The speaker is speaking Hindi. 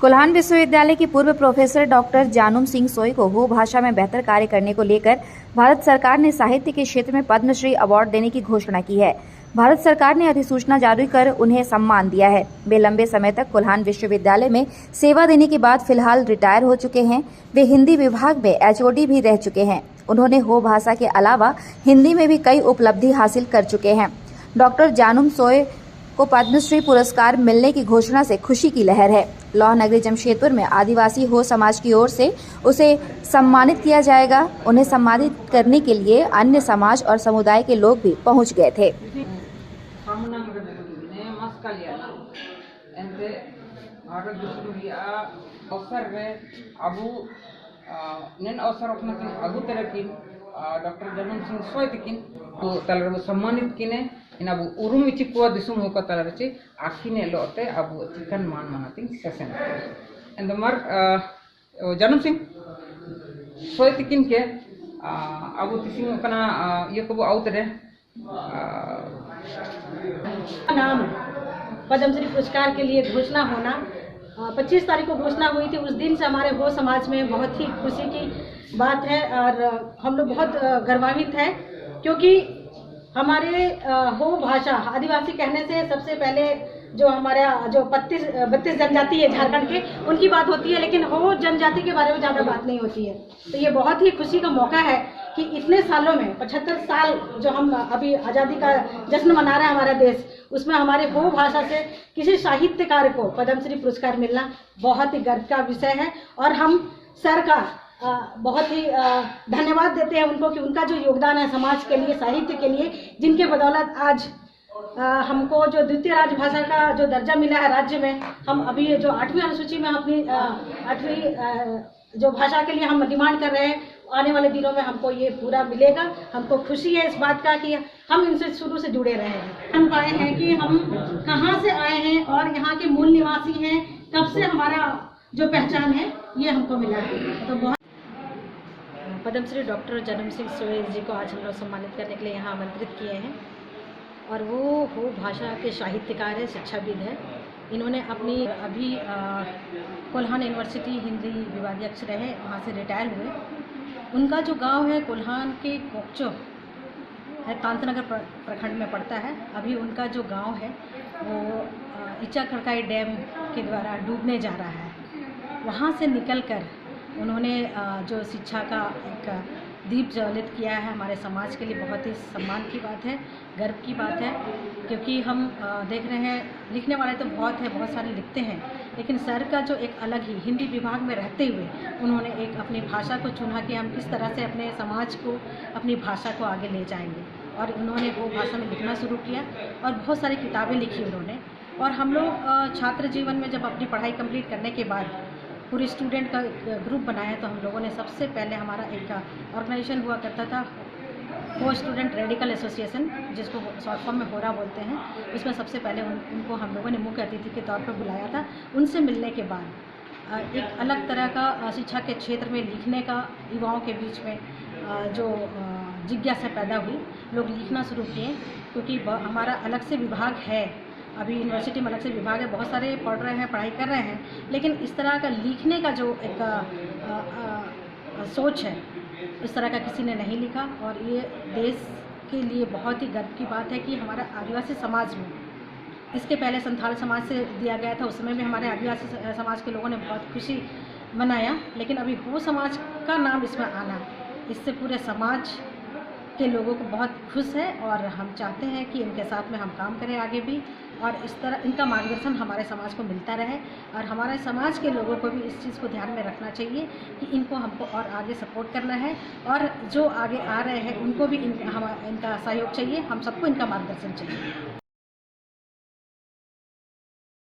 कोल्हान विश्वविद्यालय की पूर्व प्रोफेसर डॉक्टर जानूम सिंह सोई को हो भाषा में बेहतर कार्य करने को लेकर भारत सरकार ने साहित्य के क्षेत्र में पद्मश्री अवार्ड देने की घोषणा की है। भारत सरकार ने अधिसूचना जारी कर उन्हें सम्मान दिया है। वे लंबे समय तक कोल्हान विश्वविद्यालय में सेवा देने के बाद फिलहाल रिटायर हो चुके हैं। वे हिंदी विभाग में एचओडी भी रह चुके हैं। उन्होंने हो भाषा के अलावा हिंदी में भी कई उपलब्धि हासिल कर चुके हैं। डॉक्टर जानूम सोई को पद्मश्री पुरस्कार मिलने की घोषणा से खुशी की लहर है। लौह नगरी जमशेदपुर में आदिवासी हो समाज की ओर से उसे सम्मानित किया जाएगा। उन्हें सम्मानित करने के लिए अन्य समाज और समुदाय के लोग भी पहुंच गए थे। डॉक्टर जानूम सिंह सोई तकिन को तलर सम्मानित किने इन अब उरुम इचि को दिसुम होका तलर चे आखिने लोते अब चिकन मान मानतिंग सेशन एंड द मार जानूम सिंह सोई तकिन के अब तिसिंग कना ये को आउतरे नाम पद्मश्री पुरस्कार के लिए घोषणा होना 25 तारीख को घोषणा हुई थी। उस दिन से हमारे हो समाज में बहुत ही खुशी की बात है और हम लोग बहुत गर्वान्वित हैं, क्योंकि हमारे हो भाषा आदिवासी कहने से सबसे पहले जो हमारा जो 32 जनजाति है झारखंड के, उनकी बात होती है, लेकिन हो जनजाति के बारे में ज़्यादा बात नहीं होती है। तो ये बहुत ही खुशी का मौका है कि इतने सालों में 75 साल जो हम अभी आज़ादी का जश्न मना रहे हैं हमारा देश, उसमें हमारे हो भाषा से किसी साहित्यकार को पद्मश्री पुरस्कार मिलना बहुत ही गर्व का विषय है। और हम सर का बहुत ही धन्यवाद देते हैं उनको कि उनका जो योगदान है समाज के लिए, साहित्य के लिए, जिनके बदौलत आज हमको जो द्वितीय राजभाषा का जो दर्जा मिला है राज्य में। हम अभी जो 8वीं अनुसूची में अपनी 8वीं जो भाषा के लिए हम डिमांड कर रहे हैं, आने वाले दिनों में हमको ये पूरा मिलेगा। हमको खुशी है इस बात का कि हम इनसे शुरू से जुड़े रहे हैं। हम पाए हैं कि हम कहाँ से आए हैं और यहाँ के मूल निवासी हैं, कब से हमारा जो पहचान है ये हमको मिला है। तो बहुत पद्मश्री डॉक्टर जानूम सिंह सोई जी को आज हम लोग सम्मानित करने के लिए यहाँ आमंत्रित किए हैं। और वो हो भाषा के साहित्यकार है, शिक्षाविद है। इन्होंने अपनी अभी कोल्हान यूनिवर्सिटी हिंदी विभागाध्यक्ष रहे, वहाँ से रिटायर हुए। उनका जो गांव है कोल्हान के कोकचो है, कांतनगर प्रखंड में पड़ता है। अभी उनका जो गांव है वो इचा खड़काई डैम के द्वारा डूबने जा रहा है। वहाँ से निकलकर उन्होंने जो शिक्षा का एक दीप ज्वलित किया है, हमारे समाज के लिए बहुत ही सम्मान की बात है, गर्व की बात है। क्योंकि हम देख रहे हैं लिखने वाले तो बहुत है, बहुत सारे लिखते हैं, लेकिन सर का जो एक अलग ही हिंदी विभाग में रहते हुए उन्होंने एक अपनी भाषा को चुना कि हम किस तरह से अपने समाज को, अपनी भाषा को आगे ले जाएंगे। और उन्होंने वो भाषा में लिखना शुरू किया और बहुत सारी किताबें लिखी उन्होंने। और हम लोग छात्र जीवन में जब अपनी पढ़ाई कंप्लीट करने के बाद पूरे स्टूडेंट का ग्रुप बनाया, तो हम लोगों ने सबसे पहले हमारा एक ऑर्गेनाइजेशन हुआ करता था, हो स्टूडेंट रेडिकल एसोसिएशन, जिसको शॉर्ट फॉर्म में होरा बोलते हैं। उसमें सबसे पहले उनको हम लोगों ने मुख्य अतिथि के तौर पर बुलाया था। उनसे मिलने के बाद एक अलग तरह का शिक्षा के क्षेत्र में लिखने का युवाओं के बीच में जो जिज्ञासा पैदा हुई। लोग लिखना शुरू किए, क्योंकि हमारा अलग से विभाग है, अभी यूनिवर्सिटी में अलग से विभाग है, बहुत सारे पढ़ रहे हैं, पढ़ाई कर रहे हैं, लेकिन इस तरह का लिखने का जो एक सोच है, इस तरह का किसी ने नहीं लिखा। और ये देश के लिए बहुत ही गर्व की बात है कि हमारा आदिवासी समाज में, इसके पहले संथाल समाज से दिया गया था, उस समय भी हमारे आदिवासी समाज के लोगों ने बहुत खुशी मनाया, लेकिन अभी हो समाज का नाम इसमें आना, इससे पूरे समाज के लोगों को बहुत खुश है। और हम चाहते हैं कि इनके साथ में हम काम करें आगे भी, और इस तरह इनका मार्गदर्शन हमारे समाज को मिलता रहे। और हमारे समाज के लोगों को भी इस चीज़ को ध्यान में रखना चाहिए कि इनको हमको और आगे सपोर्ट करना है, और जो आगे आ रहे हैं उनको भी इनका सहयोग चाहिए। हम सबको इनका मार्गदर्शन चाहिए।